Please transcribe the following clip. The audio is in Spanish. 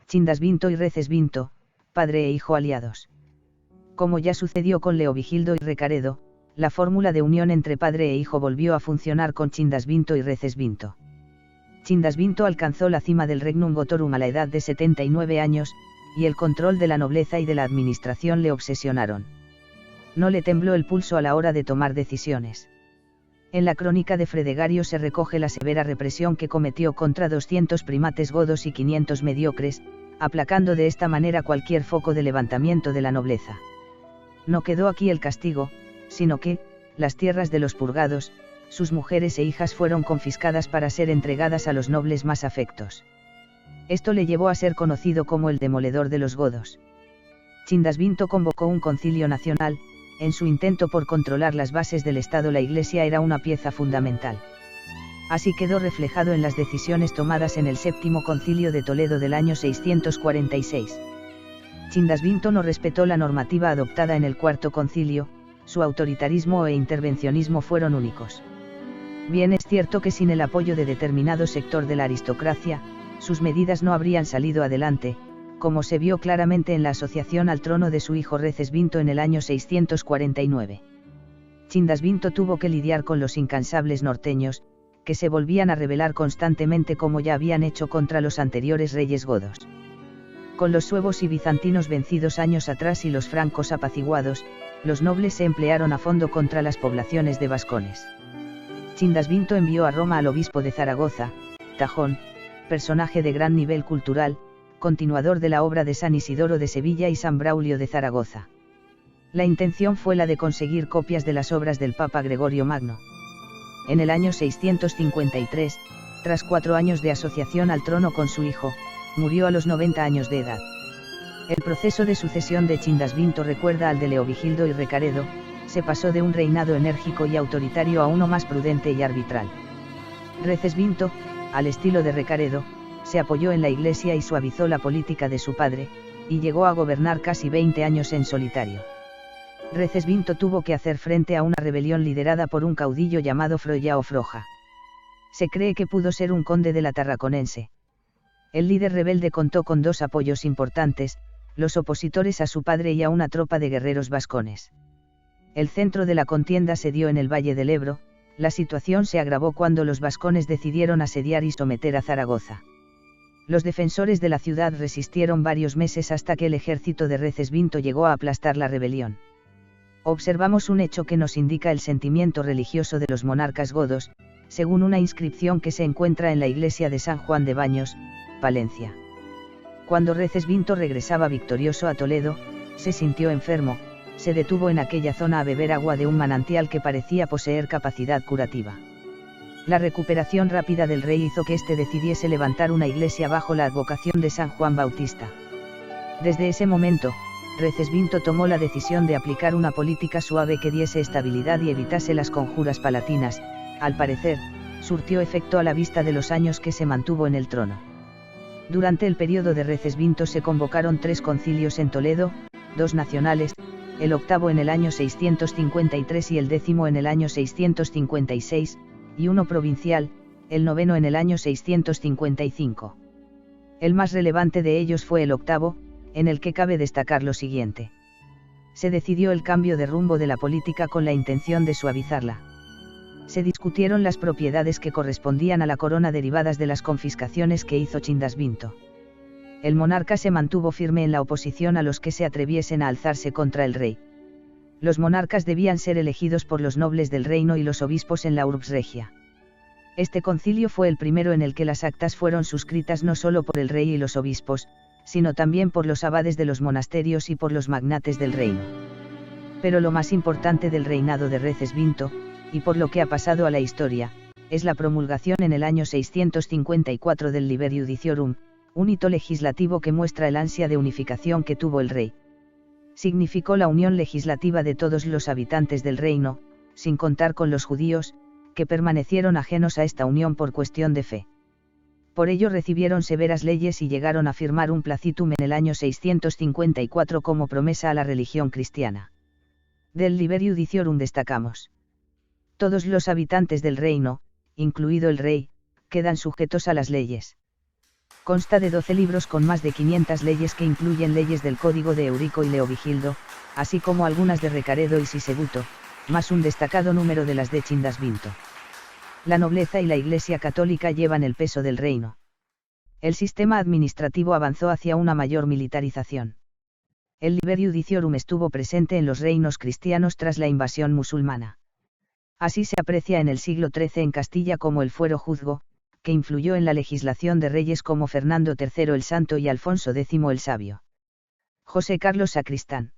Chindasvinto y Recesvinto, padre e hijo aliados. Como ya sucedió con Leovigildo y Recaredo, la fórmula de unión entre padre e hijo volvió a funcionar con Chindasvinto y Recesvinto. Chindasvinto alcanzó la cima del Regnum Gotorum a la edad de 79 años, y el control de la nobleza y de la administración le obsesionaron. No le tembló el pulso a la hora de tomar decisiones. En la crónica de Fredegario se recoge la severa represión que cometió contra 200 primates godos y 500 mediocres, aplacando de esta manera cualquier foco de levantamiento de la nobleza. No quedó aquí el castigo, sino que, las tierras de los purgados, sus mujeres e hijas fueron confiscadas para ser entregadas a los nobles más afectos. Esto le llevó a ser conocido como el demoledor de los godos. Chindasvinto convocó un concilio nacional. En su intento por controlar las bases del Estado, la Iglesia era una pieza fundamental. Así quedó reflejado en las decisiones tomadas en el Séptimo Concilio de Toledo del año 646. Chindasvinto no respetó la normativa adoptada en el Cuarto Concilio, su autoritarismo e intervencionismo fueron únicos. Bien es cierto que sin el apoyo de determinado sector de la aristocracia, sus medidas no habrían salido adelante, como se vio claramente en la asociación al trono de su hijo Recesvinto en el año 649. Chindasvinto tuvo que lidiar con los incansables norteños, que se volvían a rebelar constantemente como ya habían hecho contra los anteriores reyes godos. Con los suevos y bizantinos vencidos años atrás y los francos apaciguados, los nobles se emplearon a fondo contra las poblaciones de vascones. Chindasvinto envió a Roma al obispo de Zaragoza, Tajón, personaje de gran nivel cultural, continuador de la obra de San Isidoro de Sevilla y San Braulio de Zaragoza. La intención fue la de conseguir copias de las obras del Papa Gregorio Magno. En el año 653, tras 4 años de asociación al trono con su hijo, murió a los 90 años de edad. El proceso de sucesión de Chindasvinto recuerda al de Leovigildo y Recaredo, se pasó de un reinado enérgico y autoritario a uno más prudente y arbitral. Recesvinto, al estilo de Recaredo, se apoyó en la Iglesia y suavizó la política de su padre, y llegó a gobernar casi 20 años en solitario. Recesvinto tuvo que hacer frente a una rebelión liderada por un caudillo llamado Froyao Froja. Se cree que pudo ser un conde de la Tarraconense. El líder rebelde contó con 2 apoyos importantes, los opositores a su padre y a una tropa de guerreros vascones. El centro de la contienda se dio en el Valle del Ebro. La situación se agravó cuando los vascones decidieron asediar y someter a Zaragoza. Los defensores de la ciudad resistieron varios meses hasta que el ejército de Recesvinto llegó a aplastar la rebelión. Observamos un hecho que nos indica el sentimiento religioso de los monarcas godos, según una inscripción que se encuentra en la iglesia de San Juan de Baños, Palencia. Cuando Recesvinto regresaba victorioso a Toledo, se sintió enfermo, se detuvo en aquella zona a beber agua de un manantial que parecía poseer capacidad curativa. La recuperación rápida del rey hizo que éste decidiese levantar una iglesia bajo la advocación de San Juan Bautista. Desde ese momento, Recesvinto tomó la decisión de aplicar una política suave que diese estabilidad y evitase las conjuras palatinas. Al parecer, surtió efecto a la vista de los años que se mantuvo en el trono. Durante el periodo de Recesvinto se convocaron 3 concilios en Toledo, 2 nacionales, el octavo en el año 653 y el 10º en el año 656, y uno provincial, el 9º en el año 655. El más relevante de ellos fue el octavo, en el que cabe destacar lo siguiente. Se decidió el cambio de rumbo de la política con la intención de suavizarla. Se discutieron las propiedades que correspondían a la corona derivadas de las confiscaciones que hizo Chindasvinto. El monarca se mantuvo firme en la oposición a los que se atreviesen a alzarse contra el rey. Los monarcas debían ser elegidos por los nobles del reino y los obispos en la urbs regia. Este concilio fue el primero en el que las actas fueron suscritas no solo por el rey y los obispos, sino también por los abades de los monasterios y por los magnates del reino. Pero lo más importante del reinado de Recesvinto, y por lo que ha pasado a la historia, es la promulgación en el año 654 del Liber Judiciorum, un hito legislativo que muestra el ansia de unificación que tuvo el rey. Significó la unión legislativa de todos los habitantes del reino, sin contar con los judíos, que permanecieron ajenos a esta unión por cuestión de fe. Por ello recibieron severas leyes y llegaron a firmar un placitum en el año 654 como promesa a la religión cristiana. Del Liber Judiciorum destacamos: todos los habitantes del reino, incluido el rey, quedan sujetos a las leyes. Consta de 12 libros con más de 500 leyes que incluyen leyes del Código de Eurico y Leovigildo, así como algunas de Recaredo y Sisebuto, más un destacado número de las de Chindasvinto. La nobleza y la Iglesia católica llevan el peso del reino. El sistema administrativo avanzó hacia una mayor militarización. El liber iudiciorum estuvo presente en los reinos cristianos tras la invasión musulmana. Así se aprecia en el siglo XIII en Castilla como el fuero juzgo, que influyó en la legislación de reyes como Fernando III el Santo y Alfonso X el Sabio. José Carlos Sacristán.